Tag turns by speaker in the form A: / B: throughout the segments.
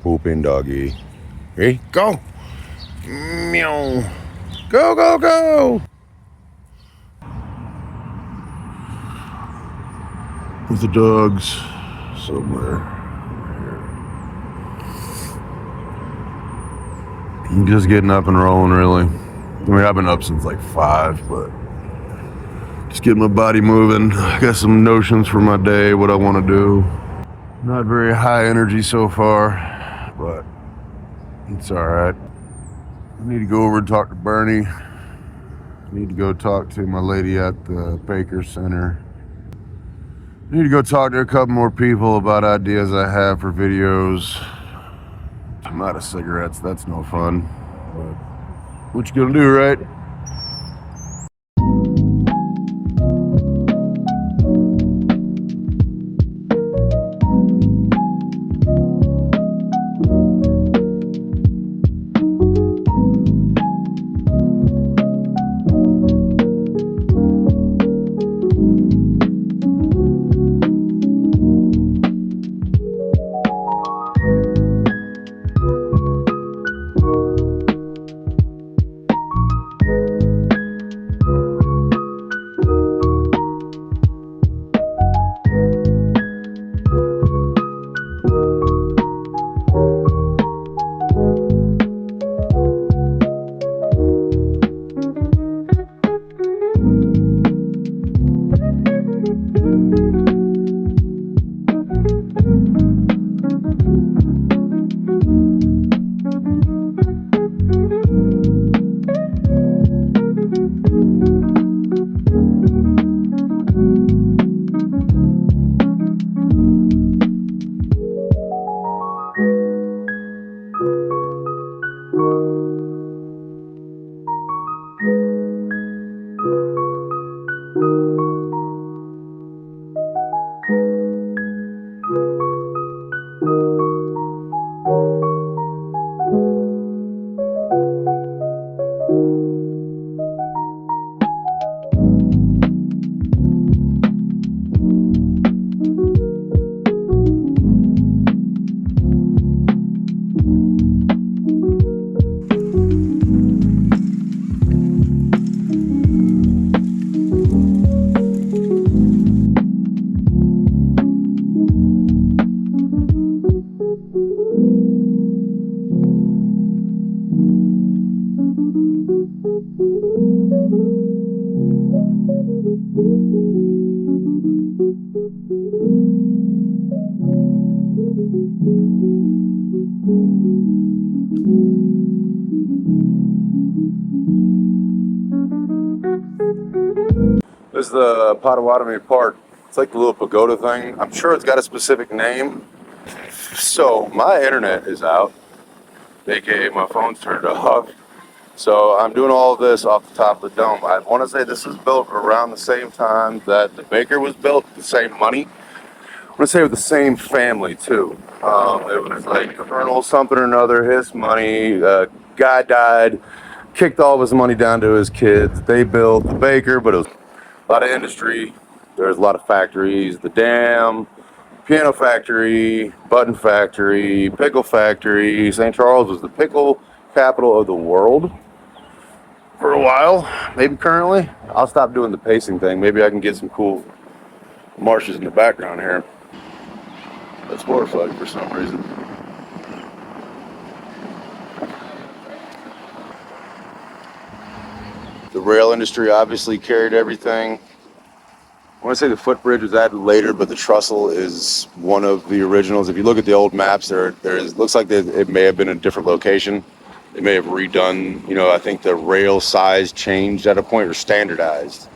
A: Pooping doggy. Hey, go! Meow. Go, go, go! With the dogs somewhere. I'm just getting up and rolling, really. I mean, I've been up since like 5, but just getting my body moving. I got some notions for my day, what I want to do. Not very high energy so far, but it's all right. I need to go over and talk to Bernie. I need to go talk to my lady at the Baker Center. I need to go talk to a couple more people about ideas I have for videos. I'm out of cigarettes, that's no fun. But what you gonna do, right? This is the Potawatomi Park. It's like the little pagoda thing. I'm sure it's got a specific name. So my internet is out, aka my phone's turned off. So I'm doing all of this off the top of the dome. I want to say this was built around the same time that the Baker was built, the same money. I want to say with the same family too. It was like Colonel something or another, his money. Guy died, kicked all of his money down to his kids. They built the Baker, but it was a lot of industry. There's a lot of factories. The dam, piano factory, button factory, pickle factory. St. Charles was the pickle capital of the world for a while. Maybe currently. I'll stop doing the pacing thing. Maybe I can get some cool marshes in the background here. That's horrifying for some reason. The rail industry obviously carried everything. I want to say the footbridge was added later, but the trestle is one of the originals. If you look at the old maps, looks like it may have been a different location. They may have redone, I think the rail size changed at a point, or standardized,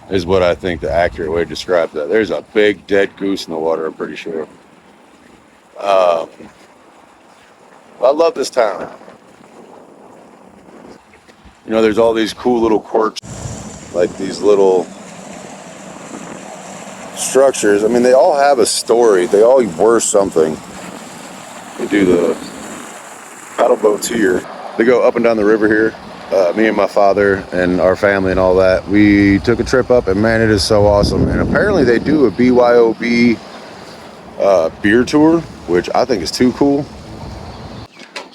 A: is what I think the accurate way to describe that. There's a big dead goose in the water, I'm pretty sure. I love this town. There's all these cool little quirks, like these little structures. I mean, they all have a story. They all were something. They do the paddle boats here. They go up and down the river here. Me and my father and our family and all that. We took a trip up, and man, it is so awesome. And apparently they do a BYOB beer tour, which I think is too cool.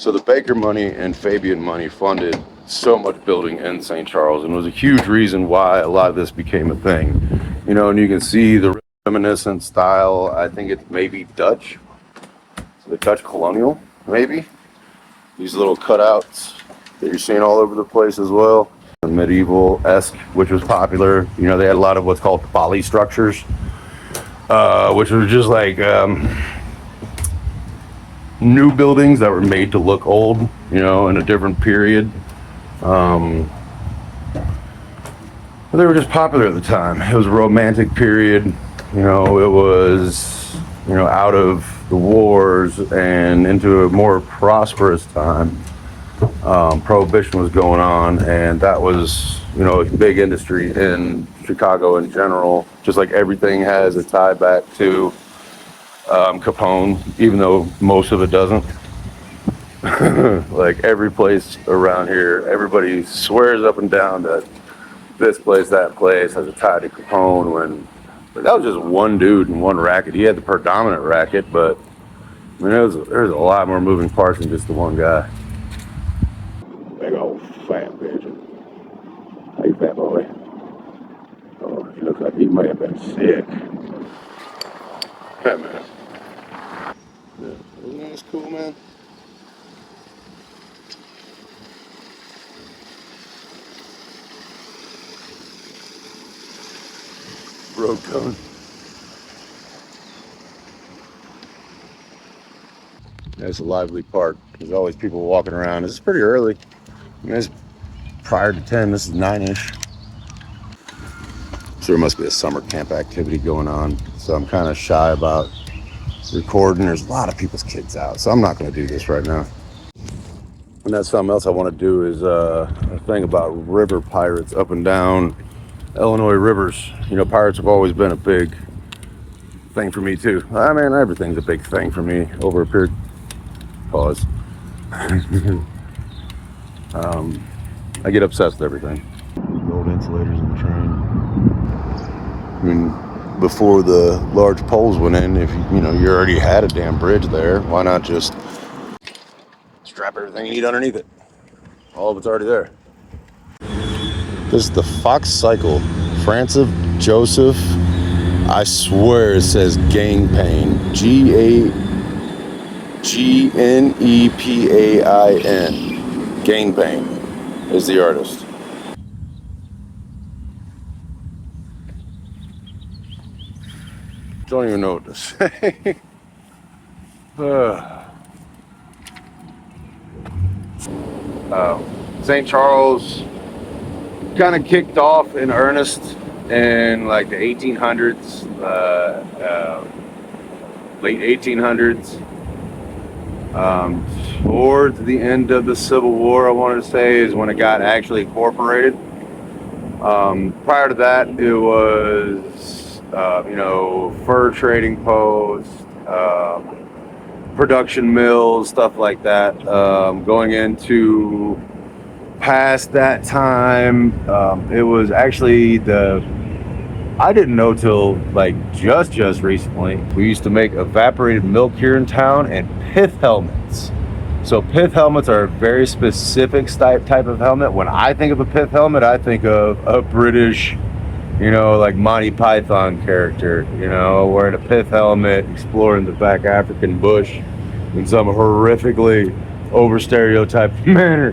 A: So the Baker money and Fabian money funded so much building in St. Charles, and was a huge reason why a lot of this became a thing. You know, and you can see the reminiscent style. I think it's maybe Dutch, the Dutch colonial, maybe. These little cutouts that you're seeing all over the place as well. Medieval-esque, which was popular. You know, they had a lot of what's called folly structures, which were just like new buildings that were made to look old, you know, in a different period. But they were just popular at the time. It was a romantic period, you know, it was, you know, out of the wars and into a more prosperous time. Prohibition was going on, and that was, you know, a big industry in Chicago in general, just like everything has a tie back to Capone, even though most of it doesn't. Like every place around here, everybody swears up and down that this place, that place has a tie to Capone, but that was just one dude and one racket. He had the predominant racket, but I mean, there's a lot more moving parts than just the one guy. Big old fat pigeon. Hey, fat boy. Oh, he looks like he may have been sick. Hey, man. Yeah. Isn't that cool, man? Road cone. It's a lively park. There's always people walking around. It's pretty early. I mean, it's prior to 10. This is 9-ish. So there must be a summer camp activity going on. So I'm kind of shy about recording. There's a lot of people's kids out. So I'm not going to do this right now. And that's something else I want to do is a thing about river pirates up and down Illinois rivers. You know, pirates have always been a big thing for me too. I mean, everything's a big thing for me over a period. Pause. I get obsessed with everything. Gold insulators in the train. I mean, before the large poles went in, if you know you already had a damn bridge there, why not just strap everything you need underneath it? All of it's already there. This is the Fox Cycle, France of Joseph. I swear it says Gang Pain. Gagnepain. Gang Pain is the artist. Don't even know what to say. St. Charles kind of kicked off in earnest in like the 1800s, late 1800s. Towards the end of the Civil War, I wanted to say, is when it got actually incorporated. Prior to that, it was, you know, fur trading posts, production mills, stuff like that. Going into past that time, it was actually I didn't know till like just recently, we used to make evaporated milk here in town and pith helmets. So pith helmets are a very specific type of helmet. When I think of a pith helmet, I think of a British, you know, like Monty Python character, you know, wearing a pith helmet, exploring the back African bush in some horrifically over stereotyped manner.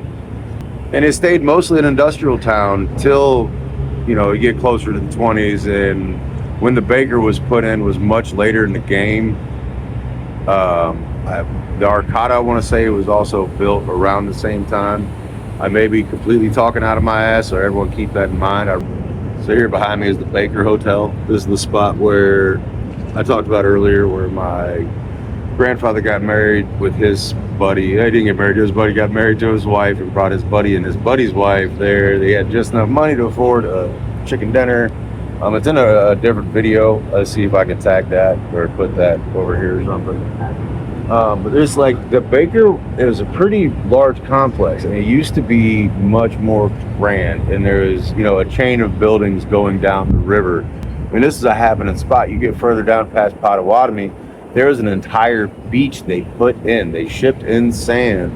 A: And it stayed mostly an industrial town till, you know, you get closer to the 20s, and when the Baker was put in was much later in the game. The Arcata, I want to say, was also built around the same time. I may be completely talking out of my ass, so everyone keep that in mind. So here behind me is the Baker Hotel. This is the spot where I talked about earlier, where my grandfather got married with his buddy. He didn't get married to his buddy, got married to his wife and brought his buddy and his buddy's wife there. They had just enough money to afford a chicken dinner. It's in a different video. Let's see if I can tag that or put that over here or something. But there's like, the Baker, it was a pretty large complex, and it used to be much more grand, and there is, you know, a chain of buildings going down the river. I mean, this is a happening spot. You get further down past Potawatomi, there was an entire beach they put in. They shipped in sand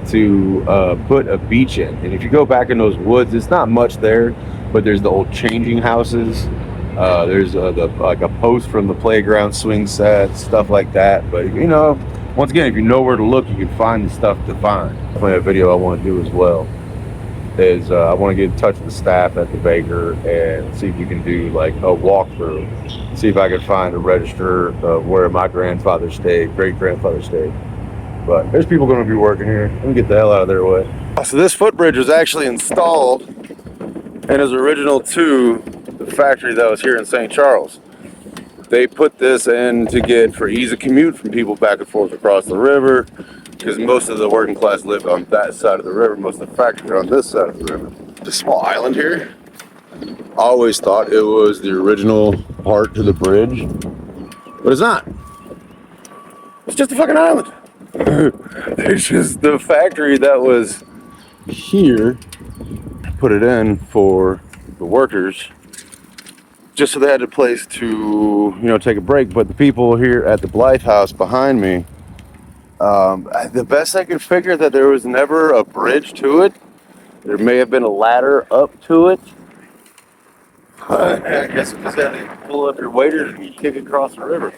A: to put a beach in. And if you go back in those woods, it's not much there, but there's the old changing houses. There's like a post from the playground swing set, stuff like that. But you know, once again, if you know where to look, you can find the stuff to find. Definitely a video I want to do as well is I want to get in touch with the staff at the Baker and see if we can do like a walkthrough. See if I can find a register of where my grandfather stayed, great grandfather stayed. But there's people going to be working here. Let me get the hell out of their way. So this footbridge was actually installed and is original to the factory that was here in St. Charles. They put this in to get for ease of commute from people back and forth across the river, because most of the working class live on that side of the river. Most of the factories are on this side of the river. The small island here, I always thought it was the original part to the bridge, but it's not. It's just a fucking island. It's just the factory that was here put it in for the workers, just so they had a place to, you know, take a break. But the people here at the Blythe House behind me, the best I could figure that there was never a bridge to it. There may have been a ladder up to it. I guess you just had to pull up your waders and kick across the river.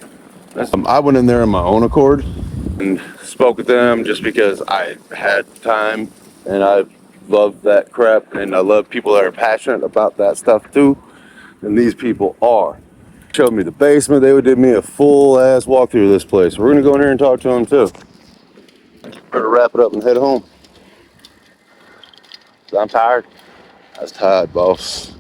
A: I went in there on my own accord and spoke with them just because I had time, and I love that crap, and I love people that are passionate about that stuff too, and these people are. Showed me the basement. They did me a full ass walkthrough of this place. We're gonna go in here and talk to them too. Better wrap it up and head home. I'm tired. I was tired, boss.